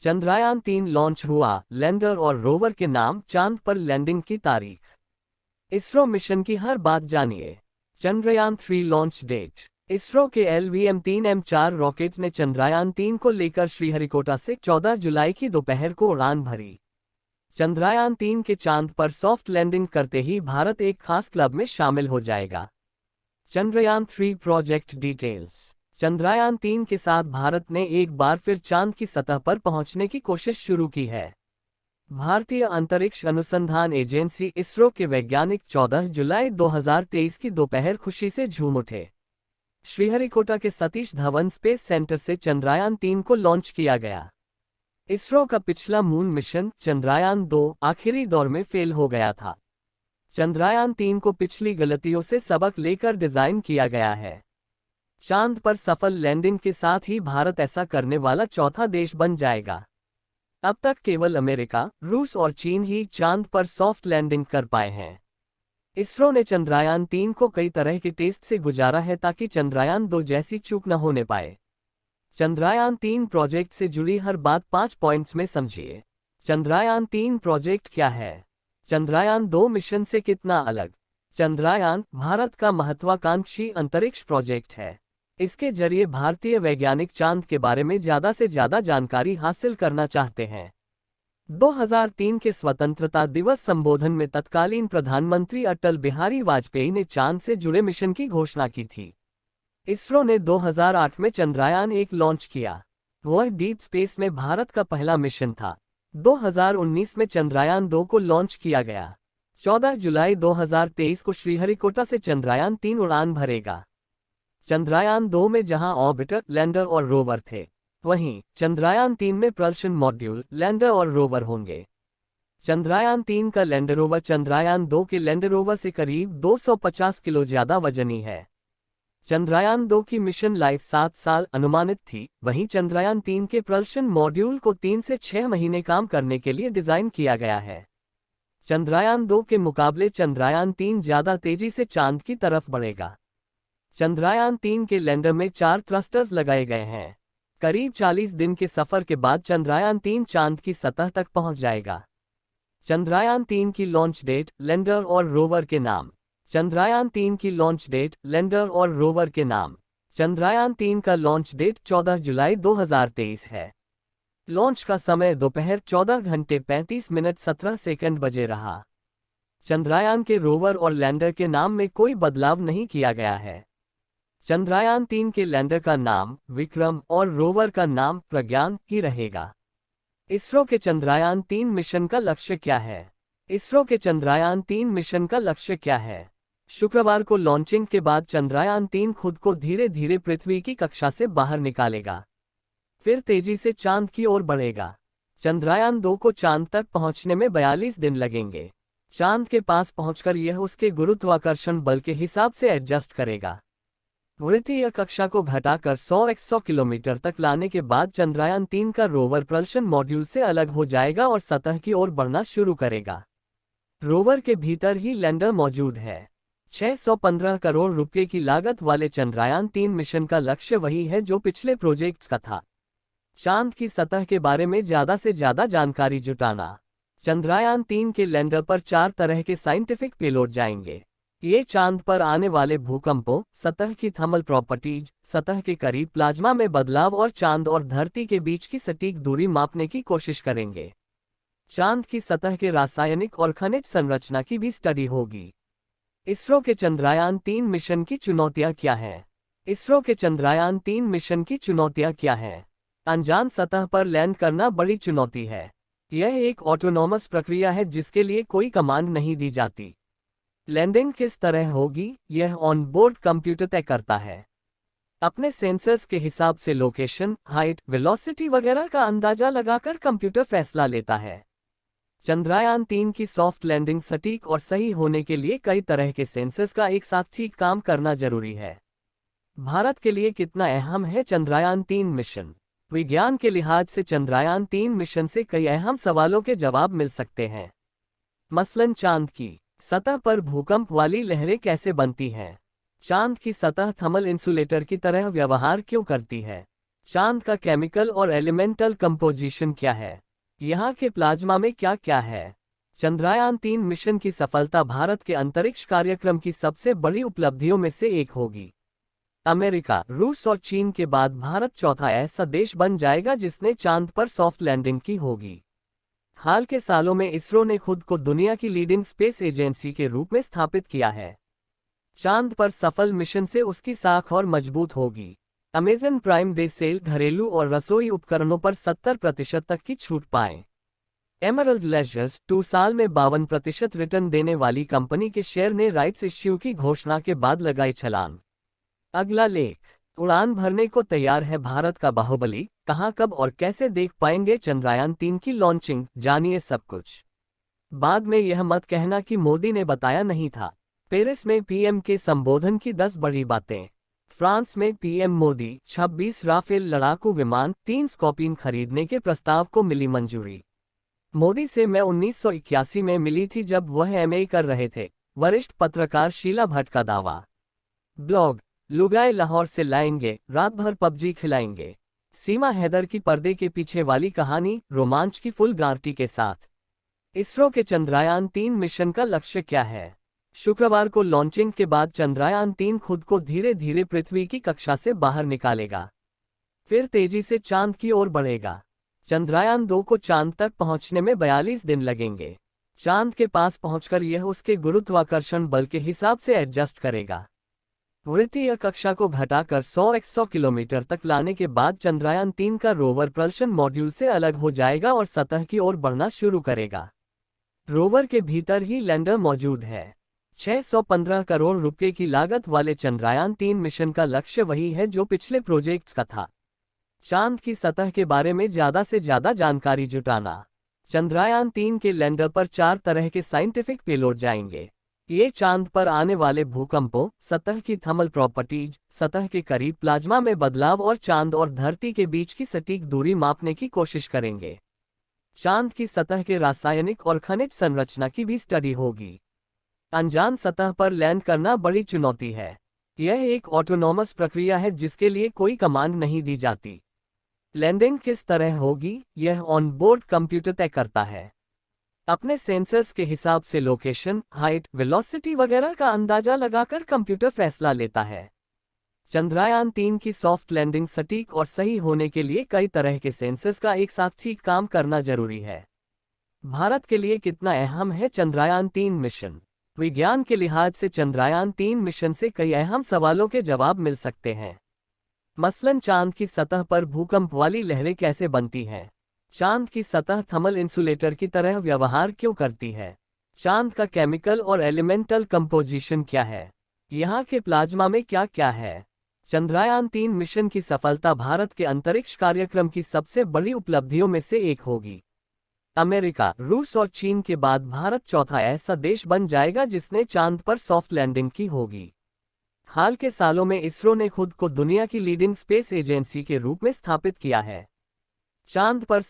Chandrayaan-3 launch हुआ, lander और rover के नाम, चांद पर लैंडिंग की तारीख। इसरो मिशन की हर बात जानिए। Chandrayaan-3 launch date. इसरो के LVM-3M4 रॉकेट ने चंद्रयान-3 को लेकर श्रीहरिकोटा से 14 जुलाई की दोपहर को उड़ान भरी। चंद्रयान-3 के चांद पर सॉफ्ट लैंडिंग करते ही भारत एक खास क्लब में शामिल हो जाएगा। Chandrayaan-3 project details. चंद्रयान-3 के साथ भारत ने एक बार फिर चांद की सतह पर पहुंचने की कोशिश शुरू की है। भारतीय अंतरिक्ष अनुसंधान एजेंसी इसरो के वैज्ञानिक 14 जुलाई 2023 की दोपहर खुशी से झूम उठे। श्रीहरिकोटा के सतीश धवन स्पेस सेंटर से चंद्रयान-3 को लॉन्च किया गया। इसरो का पिछला मून मिशन चंद्रयान-2 आखिरी दौर में फेल हो गया था। चंद्रयान-3 को पिछली गलतियों से सबक लेकर डिजाइन किया गया है। चांद पर सफल लैंडिंग के साथ ही भारत ऐसा करने वाला चौथा देश बन जाएगा। अब तक केवल अमेरिका, रूस और चीन ही चांद पर सॉफ्ट लैंडिंग कर पाए हैं। इसरो ने चंद्रयान-3 को कई तरह के टेस्ट से गुजारा है ताकि चंद्रयान-2 जैसी चूक न होने पाए। चंद्रयान-3 प्रोजेक्ट से जुड़ी हर बात 5 पॉइंट्स में समझिए। चंद्रयान-3 प्रोजेक्ट क्या है? चंद्रयान-2 मिशन से कितना अलग? चंद्रयान भारत का महत्वाकांक्षी अंतरिक्ष प्रोजेक्ट है। इसके जरिए भारतीय वैज्ञानिक चांद के बारे में ज़्यादा से ज़्यादा जानकारी हासिल करना चाहते हैं। 2003 के स्वतंत्रता दिवस संबोधन में तत्कालीन प्रधानमंत्री अटल बिहारी वाजपेयी ने चांद से जुड़े मिशन की घोषणा की थी। इसरो ने 2008 में चंद्रयान-1 लॉन्च किया। वह डीप स्पेस में भारत का पहला मिशन था। 2019 में चंद्रयान-2 को लॉन्च किया गया। 14 जुलाई 2023 को श्रीहरिकोटा से चंद्रयान-3 उड़ान भरेगा। चंद्रयान-2 में जहां ऑर्बिटर, लैंडर और रोवर थे, वहीं चंद्रयान-3 में प्रल्शन मॉड्यूल, लैंडर और रोवर होंगे। चंद्रयान-3 का लैंडर रोवर चंद्रयान-2 के लैंडर रोवर से करीब 250 किलो ज्यादा वजनी है। चंद्रयान-2 की मिशन लाइफ 7 साल अनुमानित थी, वहीं चंद्रयान-3 के प्रल्शन मॉड्यूल को 3 से 6 महीने काम करने के लिए डिजाइन किया गया है। चंद्रयान-2 के मुकाबले चंद्रयान-3 ज्यादा तेजी से चांद की तरफ बढ़ेगा। चंद्रयान-3 के लैंडर में 4 थ्रस्टर्स लगाए गए हैं। करीब 40 दिन के सफर के बाद चंद्रयान-3 चांद की सतह तक पहुंच जाएगा। चंद्रयान-3 की लॉन्च डेट, लैंडर और रोवर के नाम। चंद्रयान-3 की लॉन्च डेट, लैंडर और रोवर के नाम। चंद्रयान-3 का लॉन्च डेट 14 जुलाई 2023 है। लॉन्च का समय दोपहर 14 घंटे 35 मिनट 17 सेकंड बजे रहा। चंद्रयान के रोवर और लैंडर के नाम में कोई बदलाव नहीं किया गया है। चंद्रयान-3 के लैंडर का नाम विक्रम और रोवर का नाम प्रज्ञान ही रहेगा। इसरो के चंद्रयान-3 मिशन का लक्ष्य क्या है? इसरो के चंद्रयान-3 मिशन का लक्ष्य क्या है? शुक्रवार को लॉन्चिंग के बाद चंद्रयान-3 खुद को धीरे धीरे पृथ्वी की कक्षा से बाहर निकालेगा, फिर तेजी से चांद की ओर बढ़ेगा। चंद्रयान-2 को चांद तक पहुंचने में 42 दिन लगेंगे। चांद के पास पहुंचकर यह उसके गुरुत्वाकर्षण बल के हिसाब से एडजस्ट करेगा। वृत्तीय कक्षा को घटाकर 100 किलोमीटर तक लाने के बाद चंद्रयान-3 का रोवर प्रल्शन मॉड्यूल से अलग हो जाएगा और सतह की ओर बढ़ना शुरू करेगा। रोवर के भीतर ही लैंडर मौजूद है। 615 करोड़ रुपए की लागत वाले चंद्रयान-3 मिशन का लक्ष्य वही है जो पिछले प्रोजेक्ट्स का था, चांद की सतह के बारे में ज़्यादा से ज़्यादा जानकारी जुटाना। चंद्रयान-3 के लैंडर पर 4 तरह के साइंटिफिक पेलोड जाएंगे। ये चांद पर आने वाले भूकंपों, सतह की थर्मल प्रॉपर्टीज, सतह के करीब प्लाज्मा में बदलाव और चांद और धरती के बीच की सटीक दूरी मापने की कोशिश करेंगे। चांद की सतह के रासायनिक और खनिज संरचना की भी स्टडी होगी। इसरो के चंद्रयान-3 मिशन की चुनौतियां क्या हैं? इसरो के चंद्रयान-3 मिशन की चुनौतियां क्या हैं? अनजान सतह पर लैंड करना बड़ी चुनौती है। यह एक ऑटोनॉमस प्रक्रिया है जिसके लिए कोई कमांड नहीं दी जाती। लैंडिंग किस तरह होगी, यह ऑन बोर्ड कंप्यूटर तय करता है। अपने सेंसर्स के हिसाब से लोकेशन, हाइट, वेलोसिटी वगैरह का अंदाजा लगाकर कंप्यूटर फैसला लेता है। चंद्रयान-3 की सॉफ्ट लैंडिंग सटीक और सही होने के लिए कई तरह के सेंसर्स का एक साथ ठीक काम करना जरूरी है। भारत के लिए कितना अहम है चंद्रयान-3 मिशन? विज्ञान के लिहाज से चंद्रयान-3 मिशन से कई अहम सवालों के जवाब मिल सकते हैं। मसलन चांद की सतह पर भूकंप वाली लहरें कैसे बनती हैं? चांद की सतह थर्मल इंसुलेटर की तरह व्यवहार क्यों करती है? चांद का केमिकल और एलिमेंटल कंपोजिशन क्या है? यहाँ के प्लाज्मा में क्या क्या है? चंद्रयान-3 मिशन की सफलता भारत के अंतरिक्ष कार्यक्रम की सबसे बड़ी उपलब्धियों में से एक होगी। अमेरिका, रूस और चीन के बाद भारत चौथा ऐसा देश बन जाएगा जिसने चांद पर सॉफ्ट लैंडिंग की होगी। हाल के सालों में इसरो ने खुद को दुनिया की लीडिंग स्पेस एजेंसी के रूप में स्थापित किया है। चांद पर सफल मिशन से उसकी साख और मजबूत होगी। अमेज़न प्राइम डे सेल घरेलू और रसोई उपकरणों पर 70% तक की छूट पाएं। एमरल्ड लेजर्स 2 साल में 52% रिटर्न देने वाली कंपनी के शेयर ने राइट्स इश्यू की घोषणा के बाद लगाई छलांग। अगला लेख, उड़ान भरने को तैयार है भारत का बाहुबली, कहां कब और कैसे देख पाएंगे चंद्रयान-3 की लॉन्चिंग, जानिए सब कुछ। बाद में यह मत कहना कि मोदी ने बताया नहीं था। पेरिस में पीएम के संबोधन की 10 बड़ी बातें। फ्रांस में पीएम मोदी 26 राफेल लड़ाकू विमान 3 स्कॉर्पियन खरीदने के प्रस्ताव को मिली मंजूरी। मोदी से मैं 1981 में मिली थी जब वह एमए कर रहे थे, वरिष्ठ पत्रकार शीला भट्ट का दावा। ब्लॉग, लुगाए लाहौर से लाएंगे, रात भर पबजी खिलाएंगे। सीमा हैदर की पर्दे के पीछे वाली कहानी, रोमांच की फुल गारंटी के साथ। इसरो के चंद्रयान-3 मिशन का लक्ष्य क्या है? शुक्रवार को लॉन्चिंग के बाद चंद्रयान-3 खुद को धीरे धीरे पृथ्वी की कक्षा से बाहर निकालेगा, फिर तेजी से चांद की ओर बढ़ेगा। चंद्रयान-2 को चांद तक पहुंचने में 42 दिन लगेंगे। चांद के पास पहुंचकर यह उसके गुरुत्वाकर्षण बल के हिसाब से एडजस्ट करेगा। वृत्तीय कक्षा को घटाकर 100 किलोमीटर तक लाने के बाद चंद्रयान-3 का रोवर प्रल्शन मॉड्यूल से अलग हो जाएगा और सतह की ओर बढ़ना शुरू करेगा। रोवर के भीतर ही लैंडर मौजूद है। 615 करोड़ रुपए की लागत वाले चंद्रयान-3 मिशन का लक्ष्य वही है जो पिछले प्रोजेक्ट्स का था, चांद की सतह के बारे में ज्यादा से ज्यादा जानकारी जुटाना। चंद्रयान-3 के लैंडर पर 4 तरह के साइंटिफिक पेलोड जाएंगे। ये चांद पर आने वाले भूकंपों, सतह की थर्मल प्रॉपर्टीज, सतह के करीब प्लाज्मा में बदलाव और चांद और धरती के बीच की सटीक दूरी मापने की कोशिश करेंगे। चांद की सतह के रासायनिक और खनिज संरचना की भी स्टडी होगी। अनजान सतह पर लैंड करना बड़ी चुनौती है। यह एक ऑटोनॉमस प्रक्रिया है जिसके लिए कोई कमांड नहीं दी जाती। लैंडिंग किस तरह होगी, यह ऑन बोर्ड कंप्यूटर तय करता है। अपने सेंसर्स के हिसाब से लोकेशन, हाइट, वेलोसिटी वगैरह का अंदाजा लगाकर कंप्यूटर फैसला लेता है। चंद्रयान-3 की सॉफ्ट लैंडिंग सटीक और सही होने के लिए कई तरह के सेंसर्स का एक साथ ठीक काम करना जरूरी है। भारत के लिए कितना अहम है चंद्रयान-3 मिशन? विज्ञान के लिहाज से चंद्रयान-3 मिशन से कई अहम सवालों के जवाब मिल सकते हैं। मसलन चांद की सतह पर भूकंप वाली लहरें कैसे बनती हैं? चांद की सतह थर्मल इंसुलेटर की तरह व्यवहार क्यों करती है? चांद का केमिकल और एलिमेंटल कंपोजिशन क्या है? यहाँ के प्लाज्मा में क्या क्या है? चंद्रयान-3 मिशन की सफलता भारत के अंतरिक्ष कार्यक्रम की सबसे बड़ी उपलब्धियों में से एक होगी। अमेरिका, रूस और चीन के बाद भारत चौथा ऐसा देश बन जाएगा जिसने चांद पर सॉफ्ट लैंडिंग की होगी। हाल के सालों में इसरो ने खुद को दुनिया की लीडिंग स्पेस एजेंसी के रूप में स्थापित किया है। चांद पर